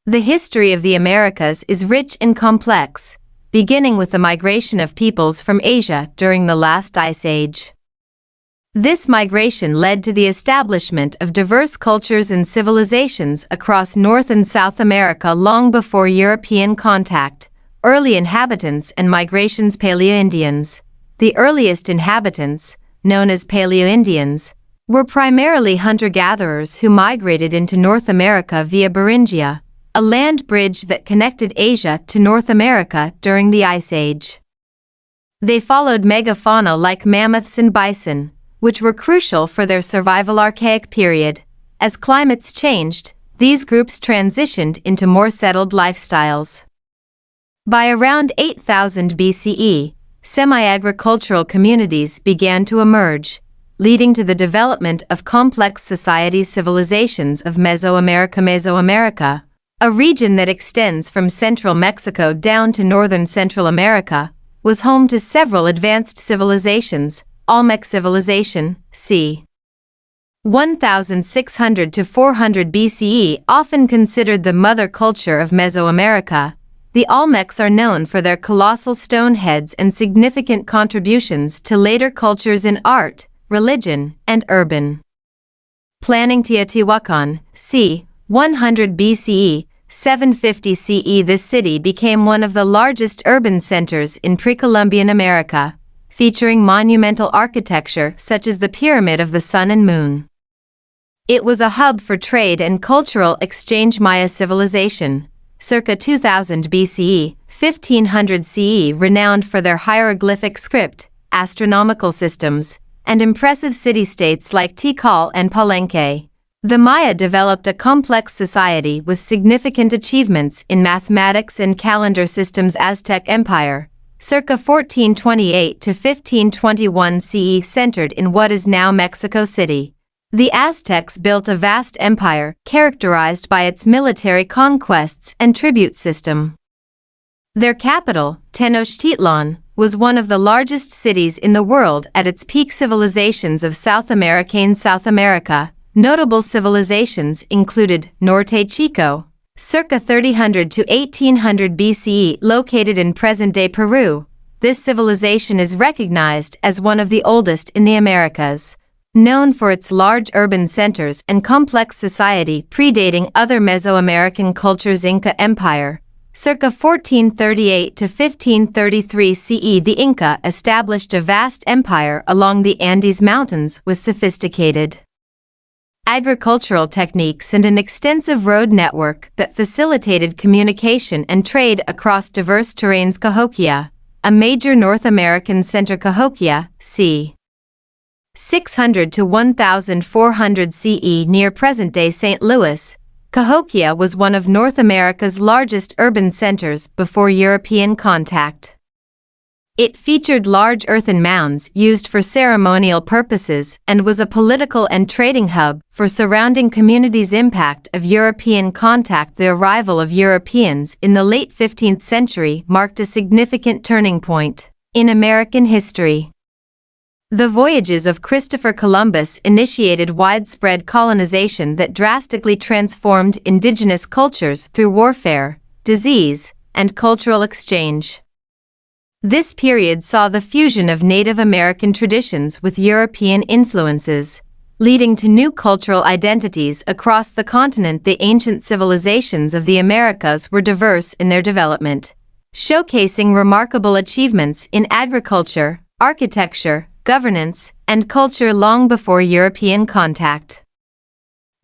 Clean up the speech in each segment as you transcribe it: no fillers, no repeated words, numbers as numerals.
The history of the Americas is rich and complex, beginning with the migration of peoples from Asia during the last ice age. This migration led to the establishment of diverse cultures and civilizations across North and South America long before European contact. Early inhabitants and migrations. Paleo-Indians. The earliest inhabitants, known as Paleo-Indians, were primarily hunter-gatherers who migrated into North America via Beringia, a land bridge that connected Asia to North America during the Ice Age. They followed megafauna like mammoths and bison, which were crucial for their survival. Archaic period. As climates changed, these groups transitioned into more settled lifestyles. By around 8000 BCE, semi-agricultural communities began to emerge, leading to the development of complex societies. Civilizations of Mesoamerica. Mesoamerica, a region that extends from central Mexico down to northern Central America, was home to several advanced civilizations. Olmec civilization, c. 1600 to 400 BCE, often considered the mother culture of Mesoamerica. The Olmecs are known for their colossal stone heads and significant contributions to later cultures in art, religion, and urban planning. Teotihuacan, c. 100 BCE, 750 CE. This city became one of the largest urban centers in pre-Columbian America, featuring monumental architecture such as the Pyramid of the Sun and Moon. It was a hub for trade and cultural exchange. Maya civilization, circa 2000 BCE, 1500 CE, renowned for their hieroglyphic script, astronomical systems, and impressive city-states like Tikal and Palenque. The Maya developed a complex society with significant achievements in mathematics and calendar systems. Aztec Empire, circa 1428 to 1521 CE, centered in what is now Mexico City. The Aztecs built a vast empire characterized by its military conquests and tribute system. Their capital, Tenochtitlan, was one of the largest cities in the world at its peak. Civilizations of South America. In South America, notable civilizations included Norte Chico, circa 3000 to 1800 BCE, located in present-day Peru. This civilization is recognized as one of the oldest in the Americas, known for its large urban centers and complex society predating other Mesoamerican cultures. Inca Empire, circa 1438 to 1533 CE. The Inca established a vast empire along the Andes Mountains with sophisticated agricultural techniques and an extensive road network that facilitated communication and trade across diverse terrains. Cahokia, a major North American center. Cahokia, c. 600 to 1400 CE, near present-day St. Louis. Cahokia was one of North America's largest urban centers before European contact. It featured large earthen mounds used for ceremonial purposes and was a political and trading hub for surrounding communities. Impact of European contact. The arrival of Europeans in the late 15th century marked a significant turning point in American history. The voyages of Christopher Columbus initiated widespread colonization that drastically transformed indigenous cultures through warfare, disease, and cultural exchange. This period saw the fusion of Native American traditions with European influences, leading to new cultural identities across the continent. The ancient civilizations of the Americas were diverse in their development, showcasing remarkable achievements in agriculture, architecture, governance, and culture long before European contact.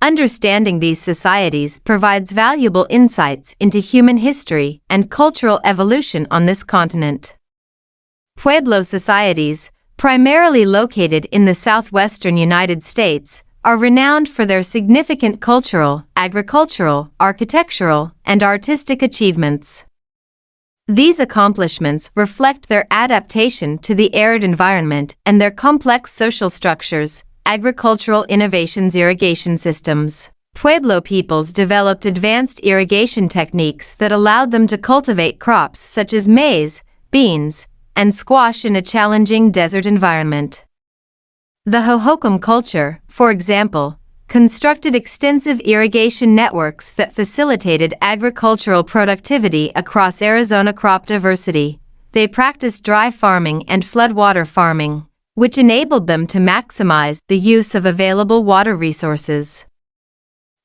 Understanding these societies provides valuable insights into human history and cultural evolution on this continent. Pueblo societies, primarily located in the southwestern United States, are renowned for their significant cultural, agricultural, architectural, and artistic achievements. These accomplishments reflect their adaptation to the arid environment and their complex social structures. Agricultural innovations. Irrigation systems. Pueblo peoples developed advanced irrigation techniques that allowed them to cultivate crops such as maize, beans, and squash in a challenging desert environment. The Hohokam culture, for example, constructed extensive irrigation networks that facilitated agricultural productivity across Arizona crop diversity. They practiced dry farming and floodwater farming, which enabled them to maximize the use of available water resources.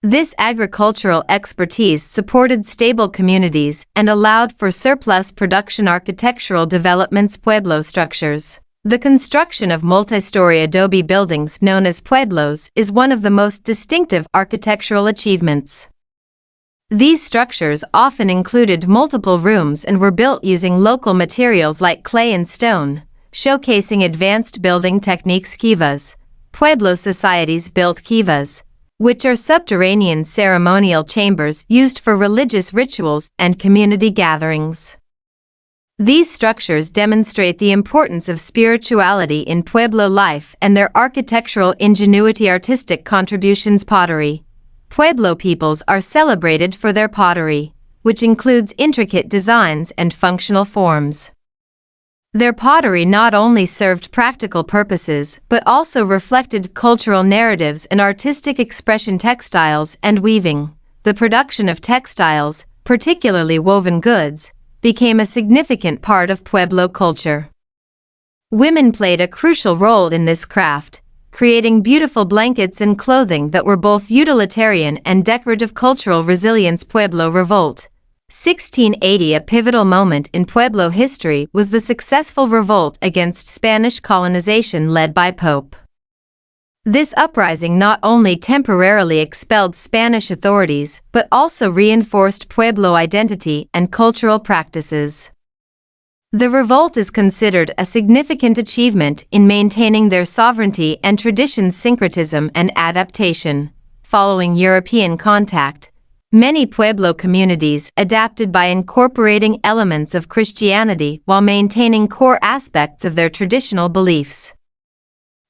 This agricultural expertise supported stable communities and allowed for surplus production architectural developments. Pueblo structures. The construction of multi-story adobe buildings known as pueblos is one of the most distinctive architectural achievements. These structures often included multiple rooms and were built using local materials like clay and stone, showcasing advanced building techniques. Kivas. Pueblo societies built kivas, which are subterranean ceremonial chambers used for religious rituals and community gatherings. These structures demonstrate the importance of spirituality in Pueblo life and their architectural ingenuity. Artistic contributions. Pottery. Pueblo peoples are celebrated for their pottery, which includes intricate designs and functional forms. Their pottery not only served practical purposes but also reflected cultural narratives and artistic expression. Textiles and weaving. The production of textiles, particularly woven goods, became a significant part of Pueblo culture. Women played a crucial role in this craft, creating beautiful blankets and clothing that were both utilitarian and decorative. Cultural resilience. Pueblo Revolt. 1680. A pivotal moment in Pueblo history was the successful revolt against Spanish colonization led by Pope. This uprising not only temporarily expelled Spanish authorities but also reinforced Pueblo identity and cultural practices. The revolt is considered a significant achievement in maintaining their sovereignty and traditions. Syncretism and adaptation. Following European contact, many Pueblo communities adapted by incorporating elements of Christianity while maintaining core aspects of their traditional beliefs.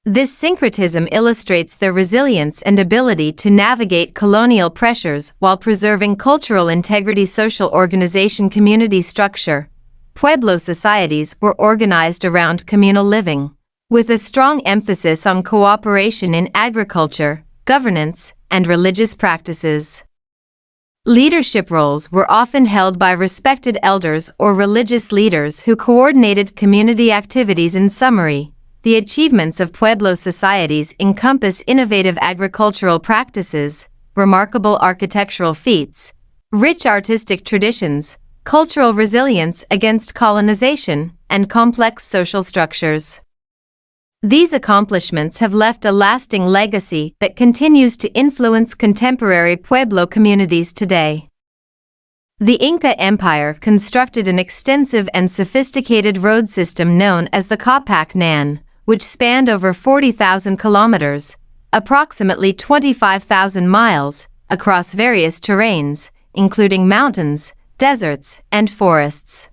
This syncretism illustrates their resilience and ability to navigate colonial pressures while preserving cultural integrity. Social organization. Community structure. Pueblo societies were organized around communal living, with a strong emphasis on cooperation in agriculture, governance, and religious practices. Leadership roles were often held by respected elders or religious leaders who coordinated community activities. In summary, the achievements of Pueblo societies encompass innovative agricultural practices, remarkable architectural feats, rich artistic traditions, cultural resilience against colonization, and complex social structures. These accomplishments have left a lasting legacy that continues to influence contemporary Pueblo communities today. The Inca Empire constructed an extensive and sophisticated road system known as the Capac-Nan, which spanned over 40,000 kilometers, approximately 25,000 miles, across various terrains, including mountains, deserts, and forests.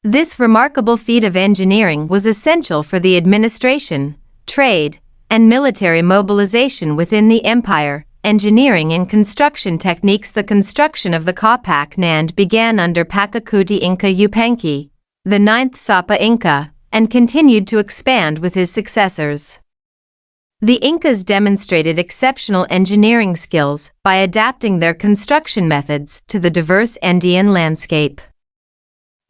This remarkable feat of engineering was essential for the administration, trade, and military mobilization within the empire. Engineering and construction techniques. The construction of the Capac-Nan began under Pachacuti Inca Yupanqui, the 9th Sapa Inca, and continued to expand with his successors. The Incas demonstrated exceptional engineering skills by adapting their construction methods to the diverse Andean landscape.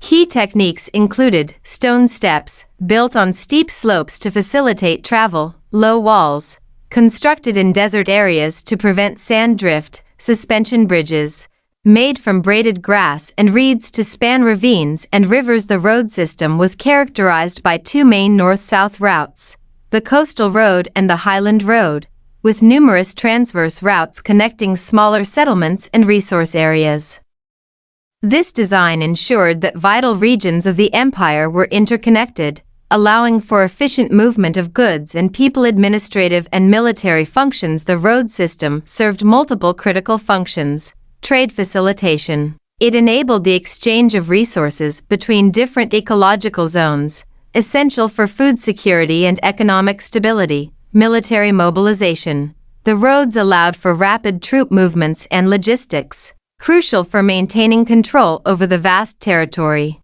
Key techniques included stone steps, built on steep slopes to facilitate travel, low walls, constructed in desert areas to prevent sand drift, suspension bridges, made from braided grass and reeds to span ravines and rivers. The road system was characterized by two main north-south routes, the Coastal Road and the Highland Road, with numerous transverse routes connecting smaller settlements and resource areas. This design ensured that vital regions of the empire were interconnected, allowing for efficient movement of goods and people. Administrative and military functions. The road system served multiple critical functions. Trade facilitation. It enabled the exchange of resources between different ecological zones, essential for food security and economic stability. Military mobilization. The roads allowed for rapid troop movements and logistics, crucial for maintaining control over the vast territory.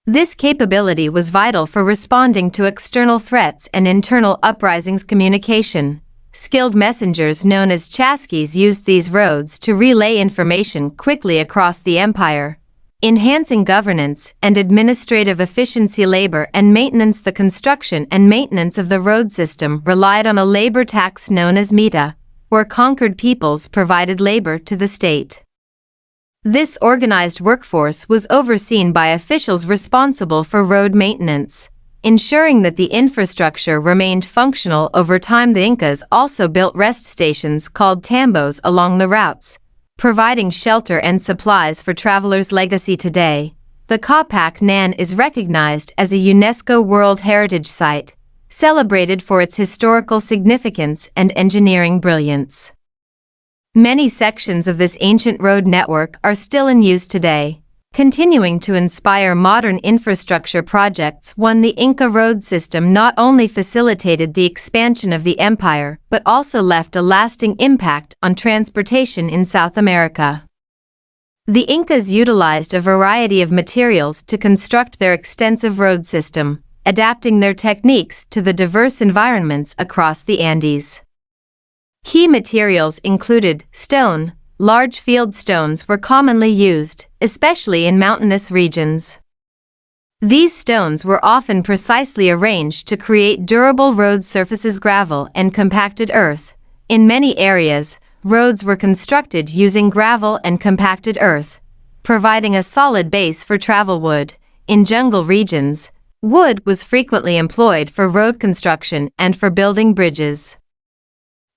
This capability was vital for responding to external threats and internal uprisings. Communication. skilled messengers known as chasquis used these roads to relay information quickly across the empire, enhancing governance and administrative efficiency. Labor and maintenance. The construction and maintenance of the road system relied on a labor tax known as mita, where conquered peoples provided labor to the state. This organized workforce was overseen by officials responsible for road maintenance, ensuring that the infrastructure remained functional over time. The Incas also built rest stations called tambos along the routes, providing shelter and supplies for travelers. Legacy today, the Capac Nan is recognized as a UNESCO World Heritage Site, celebrated for its historical significance and engineering brilliance. Many sections of this ancient road network are still in use today, continuing to inspire modern infrastructure projects. 1. The Inca road system not only facilitated the expansion of the empire but also left a lasting impact on transportation in South America. The Incas utilized a variety of materials to construct their extensive road system, adapting their techniques to the diverse environments across the Andes. Key materials included stone. Large field stones were commonly used, especially in mountainous regions. These stones were often precisely arranged to create durable road surfaces. Gravel and compacted earth. In many areas, roads were constructed using gravel and compacted earth, providing a solid base for travel. Wood. In jungle regions, wood was frequently employed for road construction and for building bridges.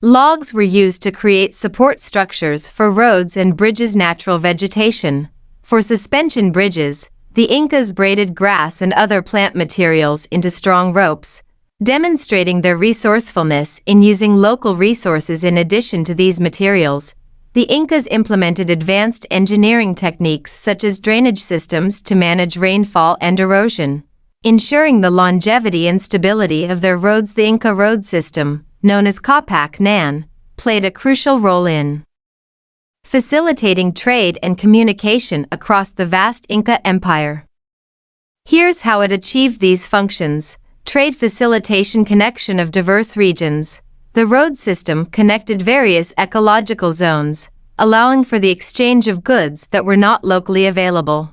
Logs were used to create support structures for roads and bridges. Natural vegetation. For suspension bridges, the Incas braided grass and other plant materials into strong ropes, demonstrating their resourcefulness in using local resources. In addition to these materials, the Incas implemented advanced engineering techniques such as drainage systems to manage rainfall and erosion, ensuring the longevity and stability of their roads. The Inca road system, known as Capac Nan, played a crucial role in facilitating trade and communication across the vast Inca Empire. Here's how it achieved these functions. Trade facilitation. Connection of diverse regions. The road system connected various ecological zones, allowing for the exchange of goods that were not locally available.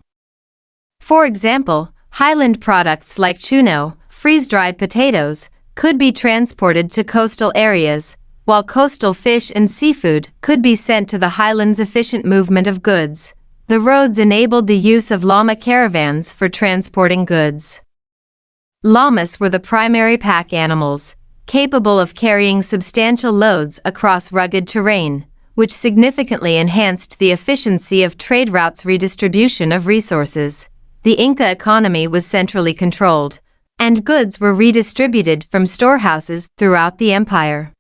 For example, highland products like chuno, freeze-dried potatoes, could be transported to coastal areas, while coastal fish and seafood could be sent to the highlands. Efficient movement of goods. The roads enabled the use of llama caravans for transporting goods. Llamas were the primary pack animals, capable of carrying substantial loads across rugged terrain, which significantly enhanced the efficiency of trade routes. Redistribution of resources. The Inca economy was centrally controlled, and goods were redistributed from storehouses throughout the empire.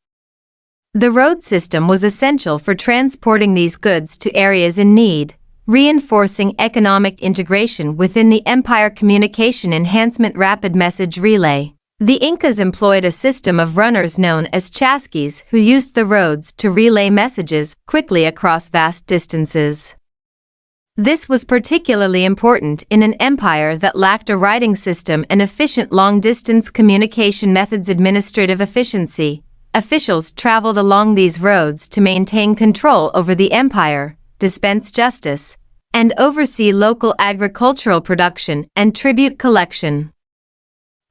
The road system was essential for transporting these goods to areas in need, reinforcing economic integration within the empire. Communication enhancement. Rapid message relay. The Incas employed a system of runners known as chasquis who used the roads to relay messages quickly across vast distances. This was particularly important in an empire that lacked a writing system and efficient long-distance communication methods. Administrative efficiency. Officials traveled along these roads to maintain control over the empire, dispense justice, and oversee local agricultural production and tribute collection.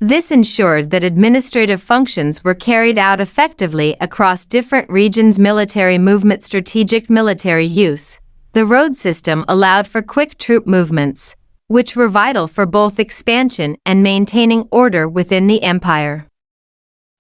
This ensured that administrative functions were carried out effectively across different regions. Military movement. Strategic military use. The road system allowed for quick troop movements, which were vital for both expansion and maintaining order within the empire.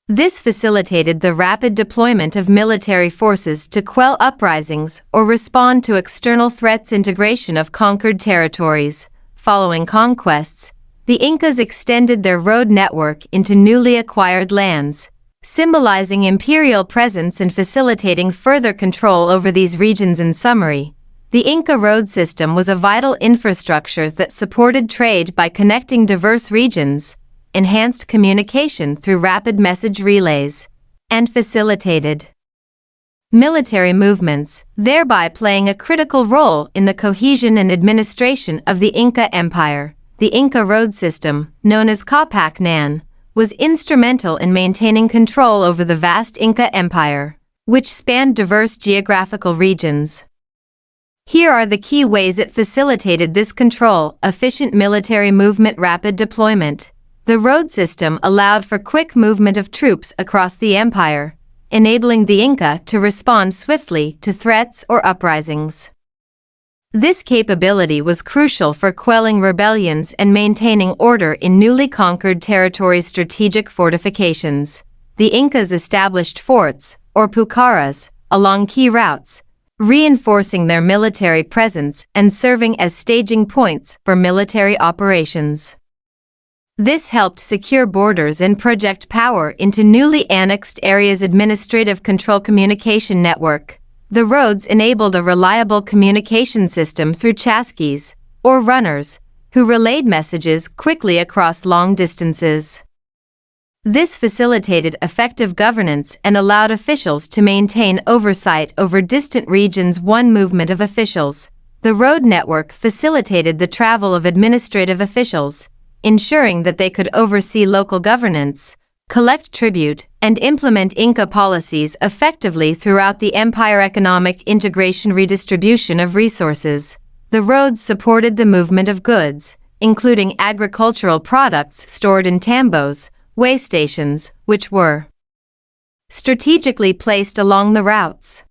This facilitated the rapid deployment of military forces to quell uprisings or respond to external threats. Integration of conquered territories. Following conquests, the Incas extended their road network into newly acquired lands, symbolizing imperial presence and facilitating further control over these regions. In summary, the Inca road system was a vital infrastructure that supported trade by connecting diverse regions, enhanced communication through rapid message relays, and facilitated military movements, thereby playing a critical role in the cohesion and administration of the Inca Empire. The Inca road system, known as Capac Nan, was instrumental in maintaining control over the vast Inca Empire, which spanned diverse geographical regions. Here are the key ways it facilitated this control: efficient military movement, rapid deployment. The road system allowed for quick movement of troops across the empire, enabling the Inca to respond swiftly to threats or uprisings. This capability was crucial for quelling rebellions and maintaining order in newly conquered territories. Strategic fortifications. The Incas established forts, or pucaras, along key routes, reinforcing their military presence and serving as staging points for military operations. This helped secure borders and project power into newly annexed areas. Administrative control. Communication network. The roads enabled a reliable communication system through chasquis, or runners, who relayed messages quickly across long distances. This facilitated effective governance and allowed officials to maintain oversight over distant regions. One movement of officials. The road network facilitated the travel of administrative officials, ensuring that they could oversee local governance, collect tribute, and implement Inca policies effectively throughout the empire. Economic integration. Redistribution of resources. The roads supported the movement of goods, including agricultural products stored in tambos, way stations, which were strategically placed along the routes.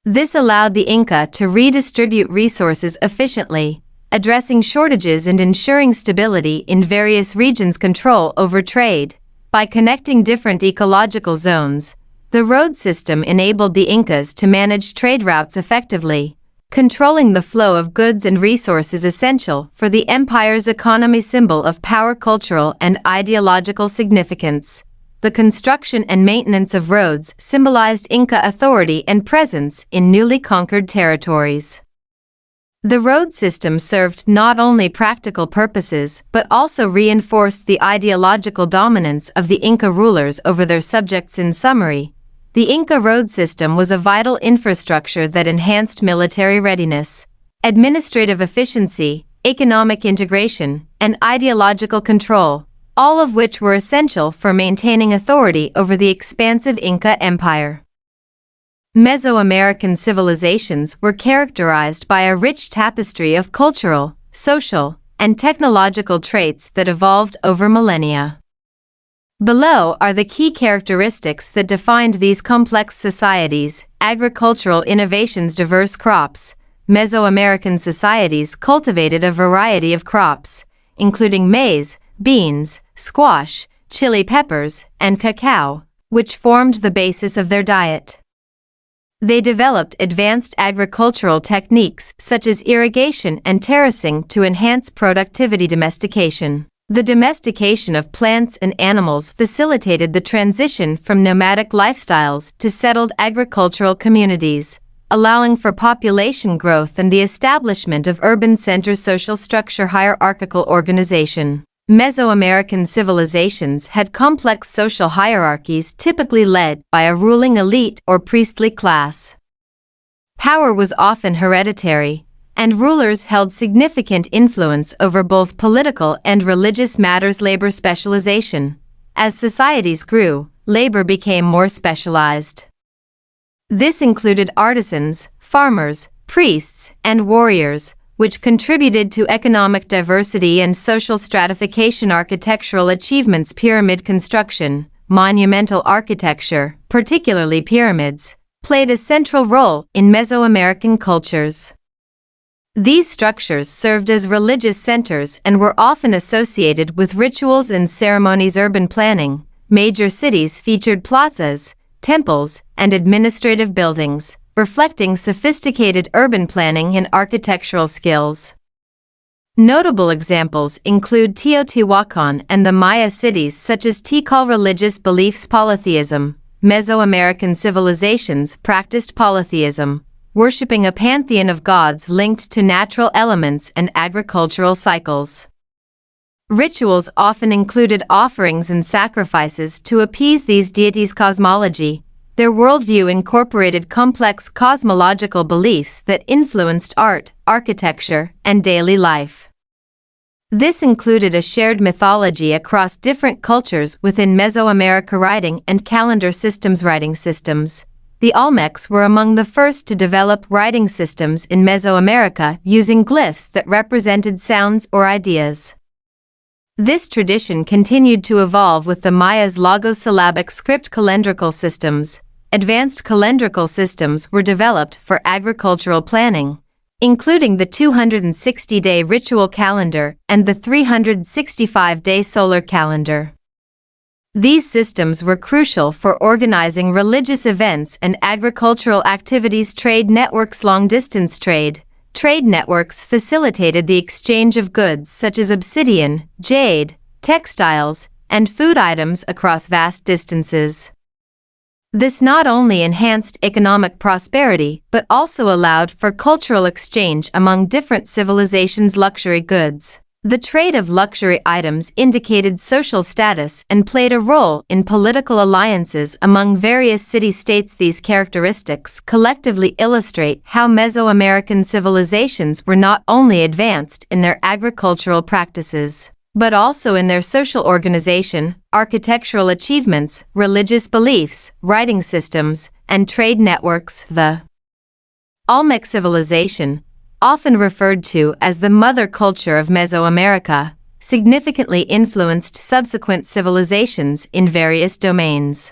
This allowed the Inca to redistribute resources efficiently, addressing shortages and ensuring stability in various regions. Control over trade. By connecting different ecological zones, the road system enabled the Incas to manage trade routes effectively, controlling the flow of goods and resources essential for the empire's economy. Symbol of power. Cultural and ideological significance. The construction and maintenance of roads symbolized Inca authority and presence in newly conquered territories. The road system served not only practical purposes but also reinforced the ideological dominance of the Inca rulers over their subjects. In summary, the Inca road system was a vital infrastructure that enhanced military readiness, administrative efficiency, economic integration, and ideological control, all of which were essential for maintaining authority over the expansive Inca Empire. Mesoamerican civilizations were characterized by a rich tapestry of cultural, social, and technological traits that evolved over millennia. Below are the key characteristics that defined these complex societies. Agricultural innovations. Diverse crops. Mesoamerican societies cultivated a variety of crops, including maize, beans, squash, chili peppers, and cacao, which formed the basis of their diet. They developed advanced agricultural techniques such as irrigation and terracing to enhance productivity. Domestication. The domestication of plants and animals facilitated the transition from nomadic lifestyles to settled agricultural communities, allowing for population growth and the establishment of urban centers. Social structure. Hierarchical organization. Mesoamerican civilizations had complex social hierarchies typically led by a ruling elite or priestly class. Power was often hereditary, and rulers held significant influence over both political and religious matters. Labor specialization. As societies grew, labor became more specialized. This included artisans, farmers, priests, and warriors, which contributed to economic diversity and social stratification. Architectural achievements. Pyramid construction. Monumental architecture, particularly pyramids, played a central role in Mesoamerican cultures. These structures served as religious centers and were often associated with rituals and ceremonies. Urban planning. Major cities featured plazas, temples, and administrative buildings, reflecting sophisticated urban planning and architectural skills. Notable examples include Teotihuacan and the Maya cities such as Tikal. Religious beliefs. Polytheism. Mesoamerican civilizations practiced polytheism, worshipping a pantheon of gods linked to natural elements and agricultural cycles. Rituals often included offerings and sacrifices to appease these deities. Cosmology. Their worldview incorporated complex cosmological beliefs that influenced art, architecture, and daily life. This included a shared mythology across different cultures within Mesoamerica writing and calendar systems. Writing systems. The Olmecs were among the first to develop writing systems in Mesoamerica using glyphs that represented sounds or ideas. This tradition continued to evolve with the Mayas' logosyllabic script calendrical systems. Advanced calendrical systems were developed for agricultural planning, including the 260-day ritual calendar and the 365-day solar calendar. These systems were crucial for organizing religious events and agricultural activities. Trade networks. Long-distance trade. Trade networks facilitated the exchange of goods such as obsidian, jade, textiles, and food items across vast distances. This not only enhanced economic prosperity but also allowed for cultural exchange among different civilizations. Luxury goods. The trade of luxury items indicated social status and played a role in political alliances among various city-states. These characteristics collectively illustrate how Mesoamerican civilizations were not only advanced in their agricultural practices, but also in their social organization, architectural achievements, religious beliefs, writing systems, and trade networks. The Olmec civilization, often referred to as the mother culture of Mesoamerica, significantly influenced subsequent civilizations in various domains.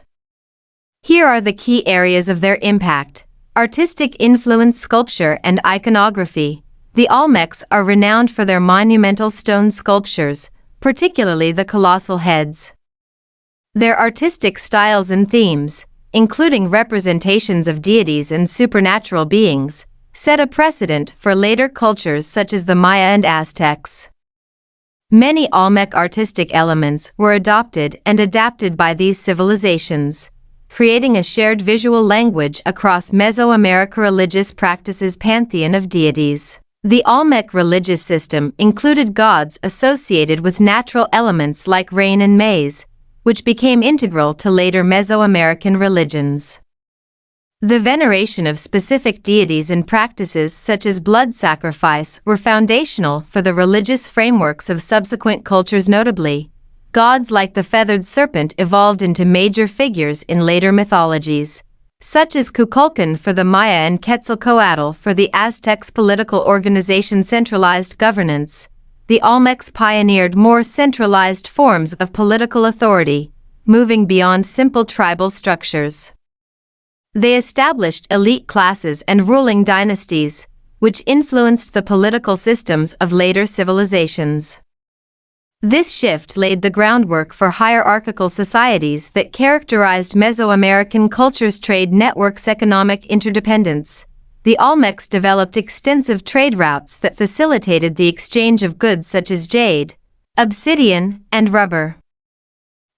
Here are the key areas of their impact. Artistic influence. Sculpture and iconography. The Olmecs are renowned for their monumental stone sculptures, particularly the colossal heads. Their artistic styles and themes, including representations of deities and supernatural beings, set a precedent for later cultures such as the Maya and Aztecs. Many Olmec artistic elements were adopted and adapted by these civilizations, creating a shared visual language across Mesoamerica. Religious practices. Pantheon of deities. The Olmec religious system included gods associated with natural elements like rain and maize, which became integral to later Mesoamerican religions. The veneration of specific deities and practices such as blood sacrifice were foundational for the religious frameworks of subsequent cultures. Notably, gods like the feathered serpent evolved into major figures in later mythologies, such as Kukulkan for the Maya and Quetzalcoatl for the Aztecs. Political organization. Centralized governance. The Olmecs pioneered more centralized forms of political authority, moving beyond simple tribal structures. They established elite classes and ruling dynasties, which influenced the political systems of later civilizations. This shift laid the groundwork for hierarchical societies that characterized Mesoamerican culture's. Trade networks. Economic interdependence. The Olmecs developed extensive trade routes that facilitated the exchange of goods such as jade, obsidian, and rubber.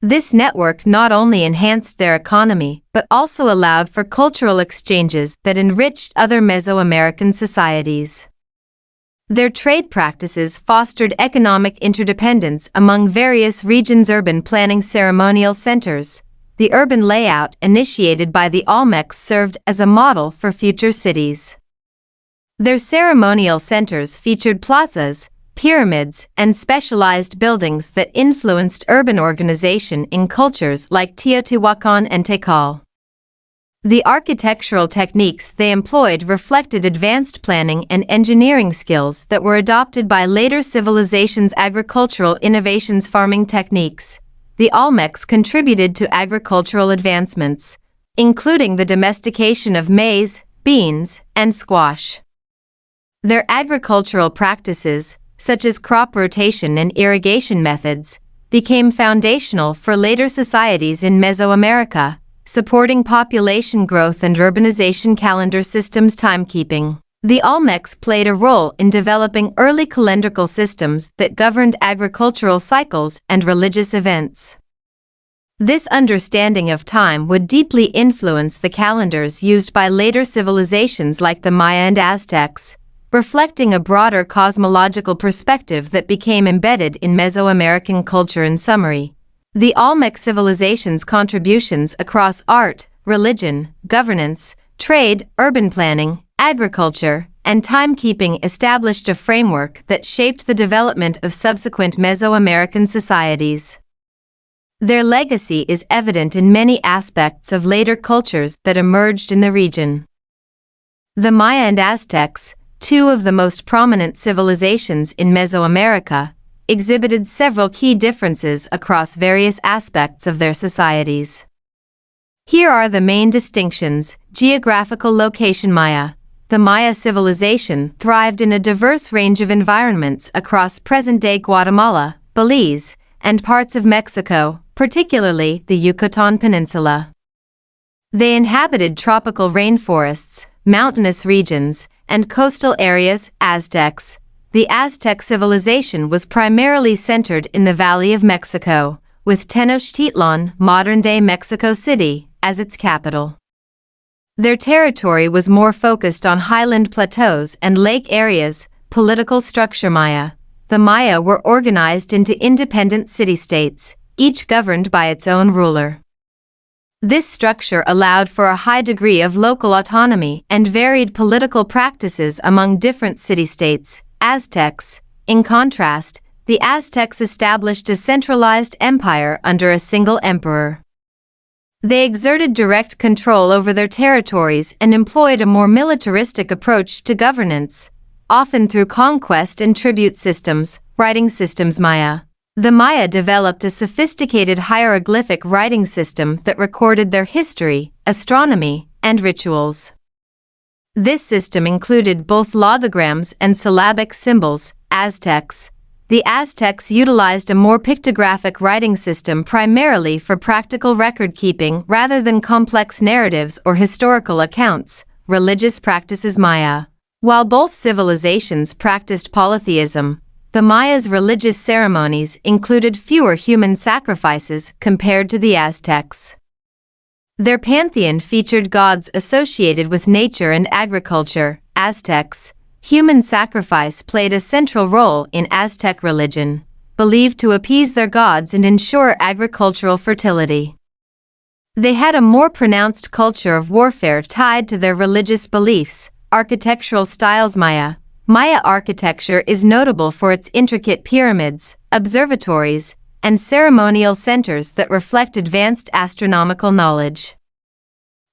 This network not only enhanced their economy but also allowed for cultural exchanges that enriched other Mesoamerican societies. Their trade practices fostered economic interdependence among various regions. Urban planning. Ceremonial centers. The urban layout initiated by the Olmecs served as a model for future cities. Their ceremonial centers featured plazas, pyramids, and specialized buildings that influenced urban organization in cultures like Teotihuacan and Tikal. The architectural techniques they employed reflected advanced planning and engineering skills that were adopted by later civilizations. Agricultural innovations. Farming techniques. The Olmecs contributed to agricultural advancements, including the domestication of maize, beans, and squash. Their agricultural practices, such as crop rotation and irrigation methods, became foundational for later societies in Mesoamerica, supporting population growth and urbanization. Calendar systems. Timekeeping. The Olmecs played a role in developing early calendrical systems that governed agricultural cycles and religious events. This understanding of time would deeply influence the calendars used by later civilizations like the Maya and Aztecs, reflecting a broader cosmological perspective that became embedded in Mesoamerican culture. In summary, the Olmec civilization's contributions across art, religion, governance, trade, urban planning, agriculture, and timekeeping established a framework that shaped the development of subsequent Mesoamerican societies. Their legacy is evident in many aspects of later cultures that emerged in the region. The Maya and Aztecs, two of the most prominent civilizations in Mesoamerica, exhibited several key differences across various aspects of their societies. Here are the main distinctions. Geographical location. Maya. The Maya civilization thrived in a diverse range of environments across present-day Guatemala, Belize, and parts of Mexico, particularly the Yucatan Peninsula. They inhabited tropical rainforests, mountainous regions, and coastal areas. Aztecs. The Aztec civilization was primarily centered in the Valley of Mexico, with Tenochtitlan, modern-day Mexico City, as its capital. Their territory was more focused on highland plateaus and lake areas. Political structure. Maya. The Maya were organized into independent city-states, each governed by its own ruler. This structure allowed for a high degree of local autonomy and varied political practices among different city-states. Aztecs. In contrast, the Aztecs established a centralized empire under a single emperor. They exerted direct control over their territories and employed a more militaristic approach to governance, often through conquest and tribute systems. Writing systems. Maya. The Maya developed a sophisticated hieroglyphic writing system that recorded their history, astronomy, and rituals. This system included both logograms and syllabic symbols. Aztecs. The Aztecs utilized a more pictographic writing system primarily for practical record-keeping rather than complex narratives or historical accounts. Religious practices. Maya. While both civilizations practiced polytheism, the Maya's religious ceremonies included fewer human sacrifices compared to the Aztecs. Their pantheon featured gods associated with nature and agriculture. Aztecs. Human sacrifice played a central role in Aztec religion, believed to appease their gods and ensure agricultural fertility. They had a more pronounced culture of warfare tied to their religious beliefs. Architectural styles. Maya. Maya architecture is notable for its intricate pyramids, observatories, and ceremonial centers that reflect advanced astronomical knowledge.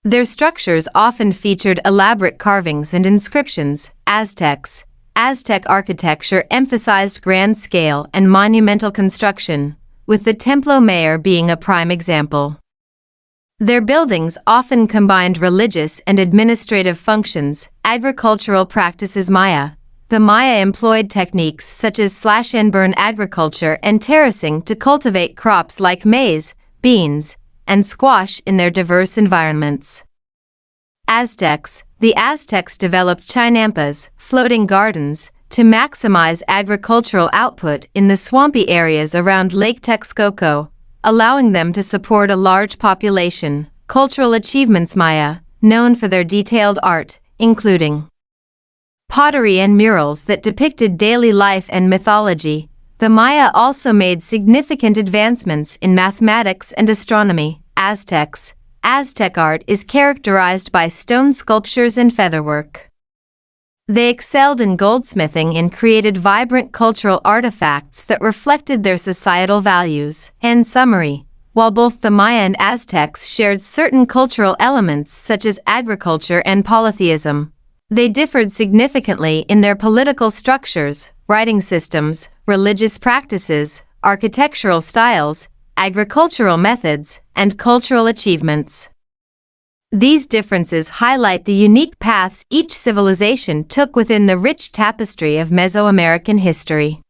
Their structures often featured elaborate carvings and inscriptions. Aztecs. Aztec architecture emphasized grand scale and monumental construction, with the Templo Mayor being a prime example. Their buildings often combined religious and administrative functions. Agricultural practices. Maya. The Maya employed techniques such as slash-and-burn agriculture and terracing to cultivate crops like maize, beans, and squash in their diverse environments. Aztecs. The Aztecs developed chinampas, floating gardens, to maximize agricultural output in the swampy areas around Lake Texcoco, allowing them to support a large population. Cultural achievements. Maya, known for their detailed art, including pottery and murals that depicted daily life and mythology, the Maya also made significant advancements in mathematics and astronomy. Aztecs. Aztec art is characterized by stone sculptures and featherwork. They excelled in goldsmithing and created vibrant cultural artifacts that reflected their societal values. In summary, while both the Maya and Aztecs shared certain cultural elements such as agriculture and polytheism, they differed significantly in their political structures, writing systems, religious practices, architectural styles, agricultural methods, and cultural achievements. These differences highlight the unique paths each civilization took within the rich tapestry of Mesoamerican history.